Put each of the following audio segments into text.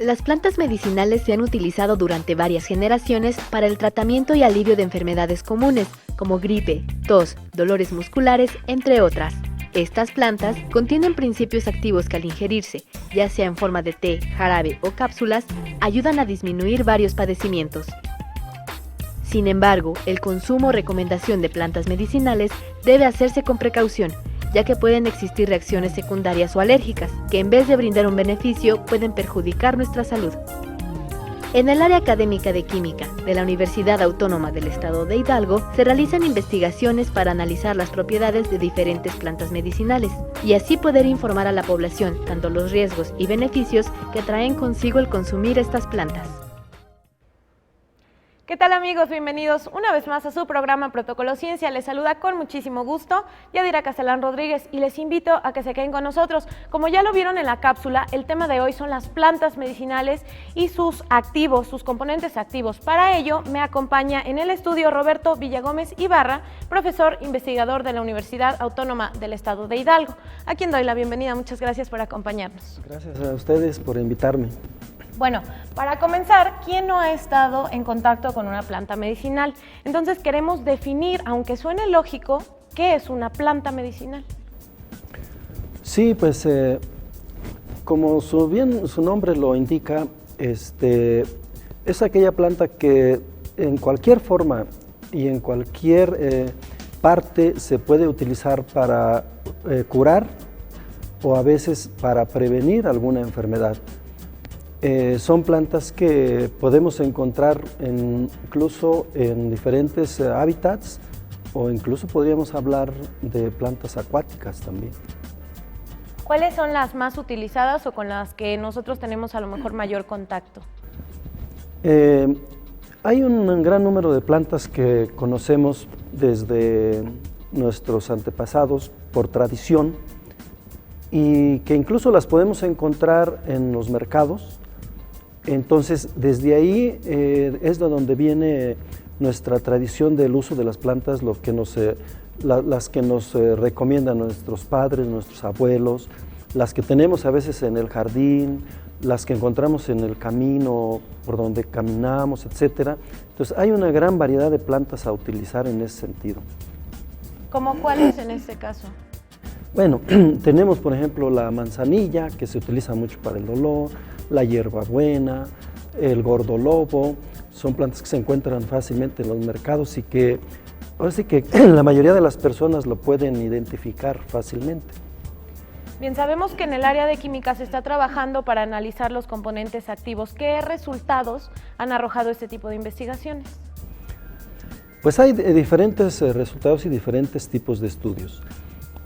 Las plantas medicinales se han utilizado durante varias generaciones para el tratamiento y alivio de enfermedades comunes, como gripe, tos, dolores musculares, entre otras. Estas plantas contienen principios activos que al ingerirse, ya sea en forma de té, jarabe o cápsulas, ayudan a disminuir varios padecimientos. Sin embargo, el consumo o recomendación de plantas medicinales debe hacerse con precaución, ya que pueden existir reacciones secundarias o alérgicas, que en vez de brindar un beneficio, pueden perjudicar nuestra salud. En el área académica de química de la Universidad Autónoma del Estado de Hidalgo, se realizan investigaciones para analizar las propiedades de diferentes plantas medicinales, y así poder informar a la población tanto los riesgos y beneficios que traen consigo el consumir estas plantas. ¿Qué tal, amigos? Bienvenidos una vez más a su programa Protocolo Ciencia. Les saluda con muchísimo gusto Yadira Castellán Rodríguez y les invito a que se queden con nosotros. Como ya lo vieron en la cápsula, el tema de hoy son las plantas medicinales y sus activos, sus componentes activos. Para ello me acompaña en el estudio Roberto Villagómez Ibarra, profesor investigador de la Universidad Autónoma del Estado de Hidalgo, a quien doy la bienvenida. Muchas gracias por acompañarnos. Gracias a ustedes por invitarme. Bueno, para comenzar, ¿quién no ha estado en contacto con una planta medicinal? Entonces queremos definir, aunque suene lógico, ¿qué es una planta medicinal? Sí, pues como su nombre lo indica, es aquella planta que en cualquier forma y en cualquier parte se puede utilizar para curar o a veces para prevenir alguna enfermedad. Son plantas que podemos encontrar incluso en diferentes hábitats o incluso podríamos hablar de plantas acuáticas también. ¿Cuáles son las más utilizadas o con las que nosotros tenemos a lo mejor mayor contacto? Hay un gran número de plantas que conocemos desde nuestros antepasados por tradición y que incluso las podemos encontrar en los mercados. Entonces, desde ahí es de donde viene nuestra tradición del uso de las plantas, las que nos recomiendan nuestros padres, nuestros abuelos, las que tenemos a veces en el jardín, las que encontramos en el camino por donde caminamos, etc. Entonces, hay una gran variedad de plantas a utilizar en ese sentido. ¿Cómo cuáles en este caso? Bueno, tenemos por ejemplo la manzanilla, que se utiliza mucho para el dolor, la hierbabuena, el gordolobo, son plantas que se encuentran fácilmente en los mercados y que ahora sí que la mayoría de las personas lo pueden identificar fácilmente. Bien, sabemos que en el área de química se está trabajando para analizar los componentes activos. ¿Qué resultados han arrojado este tipo de investigaciones? Pues hay diferentes resultados y diferentes tipos de estudios.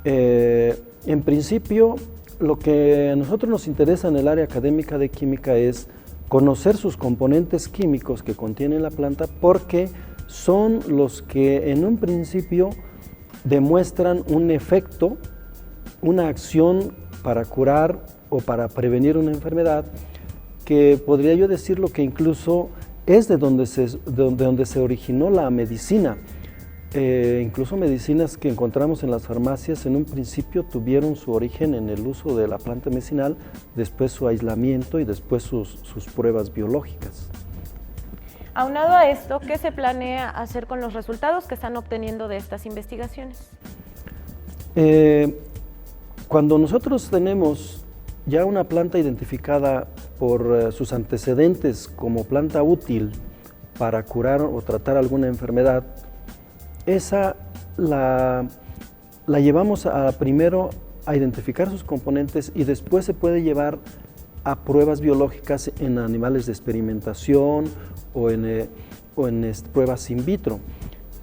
En principio, lo que a nosotros nos interesa en el área académica de química es conocer sus componentes químicos que contiene la planta porque son los que en un principio demuestran un efecto, una acción para curar o para prevenir una enfermedad que podría yo decirlo que incluso es de donde se originó la medicina. Incluso medicinas que encontramos en las farmacias en un principio tuvieron su origen en el uso de la planta medicinal, después su aislamiento y después sus pruebas biológicas. Aunado a esto, ¿qué se planea hacer con los resultados que están obteniendo de estas investigaciones? Cuando nosotros tenemos ya una planta identificada por sus antecedentes como planta útil para curar o tratar alguna enfermedad, esa la llevamos primero a identificar sus componentes y después se puede llevar a pruebas biológicas en animales de experimentación o en pruebas in vitro.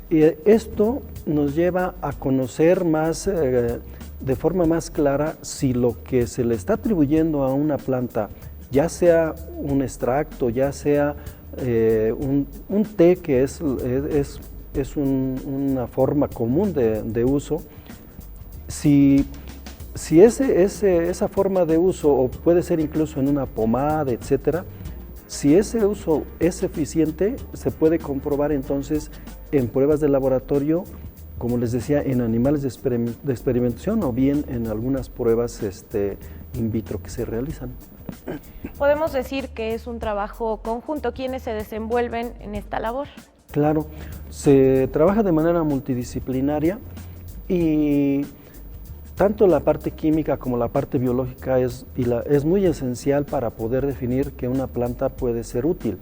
Y esto nos lleva a conocer más, de forma más clara si lo que se le está atribuyendo a una planta, ya sea un extracto, ya sea un té que es una forma común de uso, si esa forma de uso, o puede ser incluso en una pomada, etcétera, si ese uso es eficiente, se puede comprobar entonces en pruebas de laboratorio como les decía, en animales de experimentación o bien en algunas pruebas in vitro que se realizan. Podemos decir que es un trabajo conjunto. ¿Quiénes se desenvuelven en esta labor? Claro, se trabaja de manera multidisciplinaria y tanto la parte química como la parte biológica es muy esencial para poder definir que una planta puede ser útil.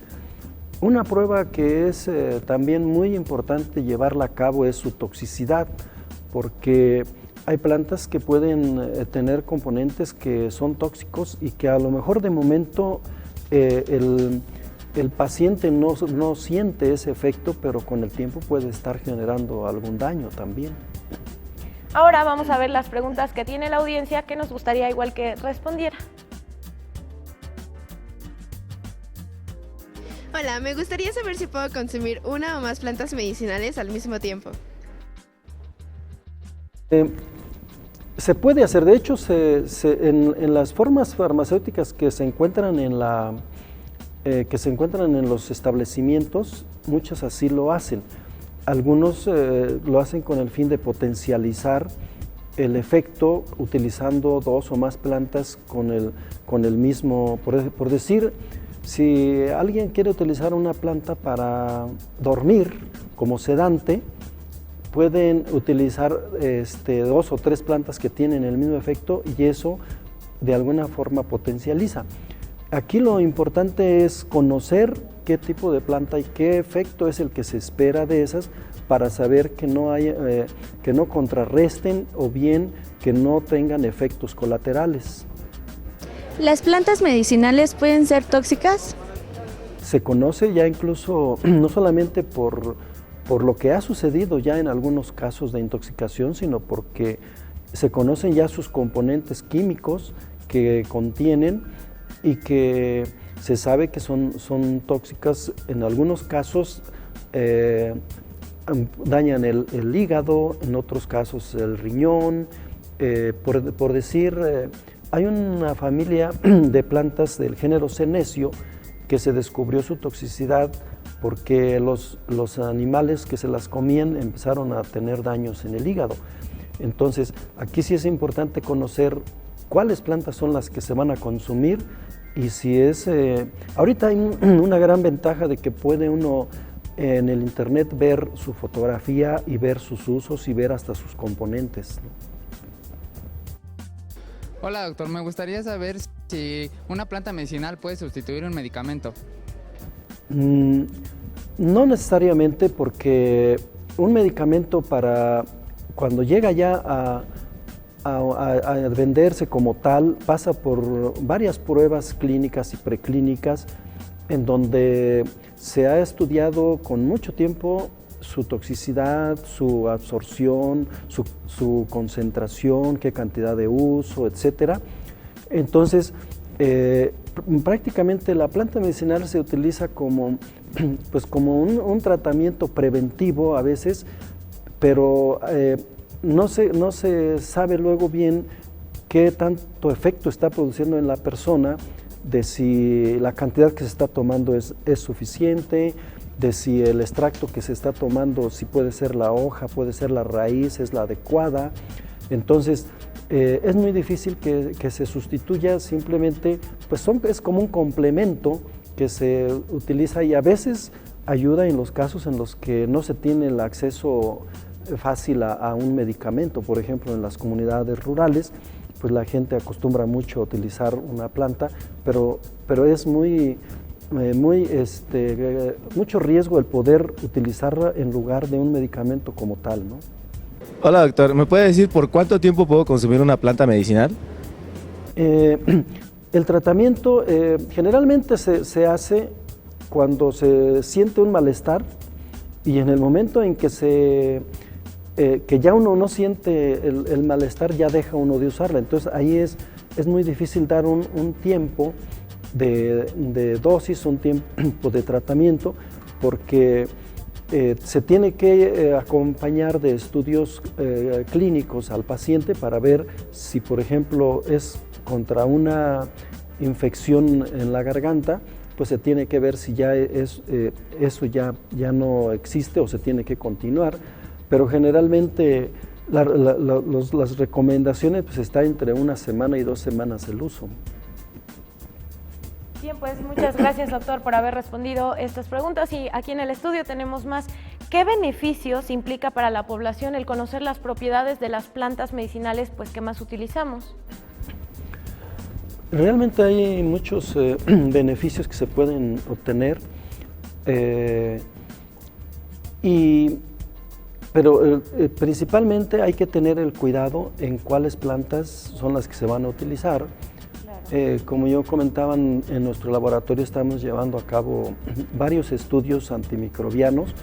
Una prueba que es también muy importante llevarla a cabo es su toxicidad, porque hay plantas que pueden tener componentes que son tóxicos y que a lo mejor de momento el paciente no siente ese efecto, pero con el tiempo puede estar generando algún daño también. Ahora vamos a ver las preguntas que tiene la audiencia que nos gustaría igual que respondiera. Hola, me gustaría saber si puedo consumir una o más plantas medicinales al mismo tiempo. Se puede hacer, de hecho, en las formas farmacéuticas que se encuentran en los establecimientos, muchas así lo hacen. Algunos lo hacen con el fin de potencializar el efecto utilizando 2 o más plantas con el mismo, por decir, si alguien quiere utilizar una planta para dormir como sedante, pueden utilizar 2 o 3 plantas que tienen el mismo efecto y eso de alguna forma potencializa. Aquí lo importante es conocer qué tipo de planta y qué efecto es el que se espera de esas para saber que no contrarresten o bien que no tengan efectos colaterales. ¿Las plantas medicinales pueden ser tóxicas? Se conoce ya incluso, no solamente por lo que ha sucedido ya en algunos casos de intoxicación, sino porque se conocen ya sus componentes químicos que contienen y que se sabe que son tóxicas. En algunos casos dañan el hígado, en otros casos el riñón. Por decir, hay una familia de plantas del género senecio que se descubrió su toxicidad porque los animales que se las comían empezaron a tener daños en el hígado. Entonces, aquí sí es importante conocer cuáles plantas son las que se van a consumir y si es... ahorita hay una gran ventaja de que puede uno en el internet ver su fotografía y ver sus usos y ver hasta sus componentes, ¿no? Hola doctor, me gustaría saber si una planta medicinal puede sustituir un medicamento. No necesariamente, porque un medicamento cuando llega ya a venderse como tal, pasa por varias pruebas clínicas y preclínicas en donde se ha estudiado con mucho tiempo su toxicidad, su absorción, su concentración, qué cantidad de uso, etcétera. Entonces, prácticamente la planta medicinal se utiliza como un tratamiento preventivo a veces, pero no se sabe luego bien qué tanto efecto está produciendo en la persona, de si la cantidad que se está tomando es suficiente, de si el extracto que se está tomando, si puede ser la hoja, puede ser la raíz, es la adecuada. Entonces, es muy difícil que se sustituya, simplemente, es como un complemento que se utiliza y a veces ayuda en los casos en los que no se tiene el acceso fácil a un medicamento. Por ejemplo, en las comunidades rurales, pues la gente acostumbra mucho a utilizar una planta, pero es mucho riesgo el poder utilizarla en lugar de un medicamento como tal, ¿no? Hola doctor, ¿me puede decir por cuánto tiempo puedo consumir una planta medicinal? El tratamiento generalmente se hace cuando se siente un malestar y en el momento en que ya uno no siente el malestar, ya deja uno de usarla. Entonces ahí es muy difícil dar un tiempo de dosis, un tiempo de tratamiento, porque se tiene que acompañar de estudios clínicos al paciente para ver si, por ejemplo, es contra una infección en la garganta, pues se tiene que ver si ya eso ya no existe o se tiene que continuar. pero generalmente las recomendaciones pues está entre 1 semana y 2 semanas el uso. Bien, pues muchas gracias, doctor, por haber respondido estas preguntas. Y aquí en el estudio tenemos más. ¿Qué beneficios implica para la población el conocer las propiedades de las plantas medicinales pues, que más utilizamos? Realmente hay muchos beneficios que se pueden obtener, pero principalmente hay que tener el cuidado en cuáles plantas son las que se van a utilizar. Claro. Como yo comentaba, en nuestro laboratorio estamos llevando a cabo varios estudios antimicrobianos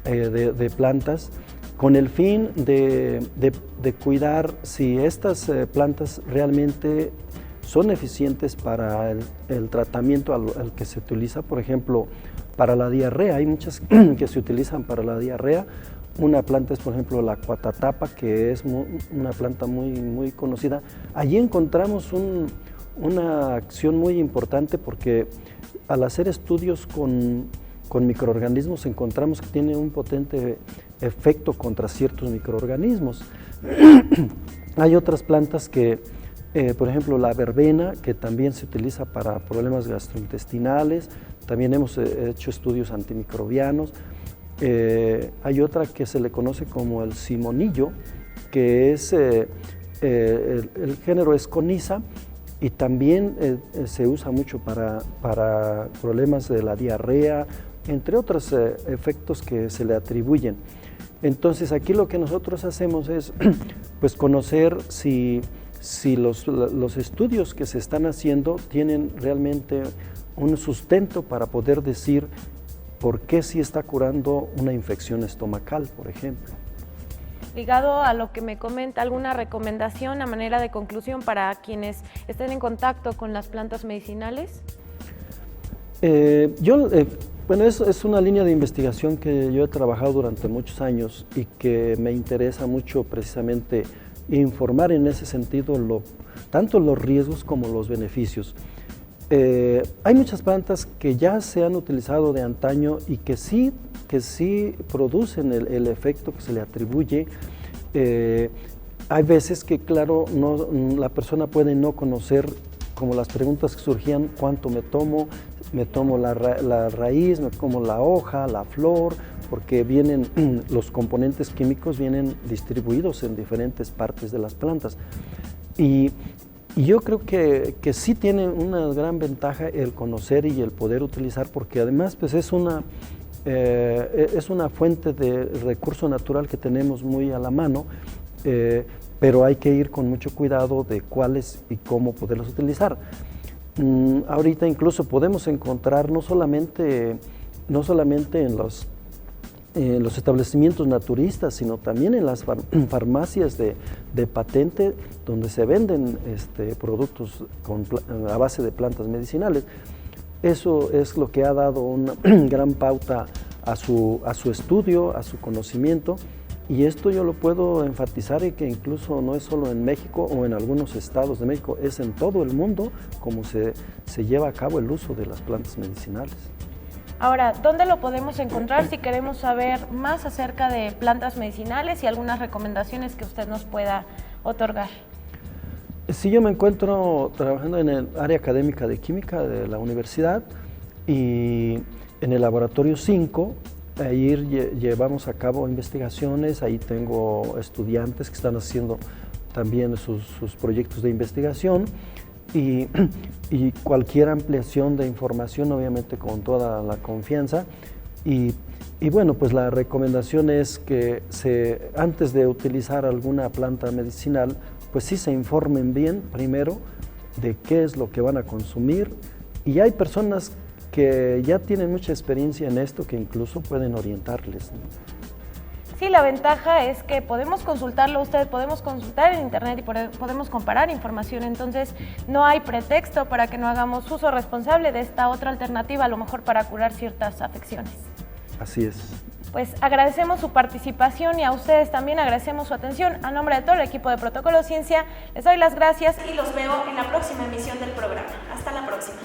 de plantas con el fin de cuidar si estas plantas realmente son eficientes para el tratamiento al que se utiliza. Por ejemplo, para la diarrea, hay muchas que se utilizan para la diarrea. Una planta es, por ejemplo, la cuatatapa, que es una planta muy conocida. Allí encontramos una acción muy importante porque al hacer estudios con microorganismos encontramos que tiene un potente efecto contra ciertos microorganismos. Hay otras plantas que, por ejemplo, la verbena, que también se utiliza para problemas gastrointestinales. También hemos hecho estudios antimicrobianos. Hay otra que se le conoce como el simonillo, que es, el género es Conisa, y también se usa mucho para problemas de la diarrea, entre otros efectos que se le atribuyen. Entonces aquí lo que nosotros hacemos es pues conocer si los estudios que se están haciendo tienen realmente un sustento para poder decir por qué sí está curando una infección estomacal, por ejemplo. Ligado a lo que me comenta, ¿alguna recomendación a manera de conclusión para quienes estén en contacto con las plantas medicinales? Bueno, es una línea de investigación que yo he trabajado durante muchos años y que me interesa mucho precisamente informar en ese sentido tanto los riesgos como los beneficios. Hay muchas plantas que ya se han utilizado de antaño y que sí producen el efecto que se le atribuye. Hay veces que, claro, la persona puede no conocer, como las preguntas que surgían, cuánto me tomo la raíz, me como la hoja, la flor, porque los componentes químicos vienen distribuidos en diferentes partes de las plantas. Y yo creo que sí tiene una gran ventaja el conocer y el poder utilizar, porque además pues es una fuente de recurso natural que tenemos muy a la mano, pero hay que ir con mucho cuidado de cuáles y cómo poderlos utilizar. Ahorita incluso podemos encontrar no solamente en los establecimientos naturistas, sino también en las farmacias de patente, donde se venden productos a base de plantas medicinales. Eso es lo que ha dado una gran pauta a su estudio, a su conocimiento, y esto yo lo puedo enfatizar, y que incluso no es solo en México o en algunos estados de México, es en todo el mundo como se lleva a cabo el uso de las plantas medicinales. Ahora, ¿dónde lo podemos encontrar si queremos saber más acerca de plantas medicinales y algunas recomendaciones que usted nos pueda otorgar? Sí, yo me encuentro trabajando en el área académica de química de la universidad y en el laboratorio 5, ahí llevamos a cabo investigaciones, ahí tengo estudiantes que están haciendo también sus proyectos de investigación. Y cualquier ampliación de información, obviamente con toda la confianza. Y bueno, pues la recomendación es que antes de utilizar alguna planta medicinal, pues sí se informen bien primero de qué es lo que van a consumir. Y hay personas que ya tienen mucha experiencia en esto que incluso pueden orientarles, ¿no? Sí, la ventaja es que podemos consultarlo usted, podemos consultar en internet y podemos comparar información, entonces no hay pretexto para que no hagamos uso responsable de esta otra alternativa, a lo mejor para curar ciertas afecciones. Así es. Pues agradecemos su participación y a ustedes también agradecemos su atención. A nombre de todo el equipo de Protocolo Ciencia, les doy las gracias y los veo en la próxima emisión del programa. Hasta la próxima.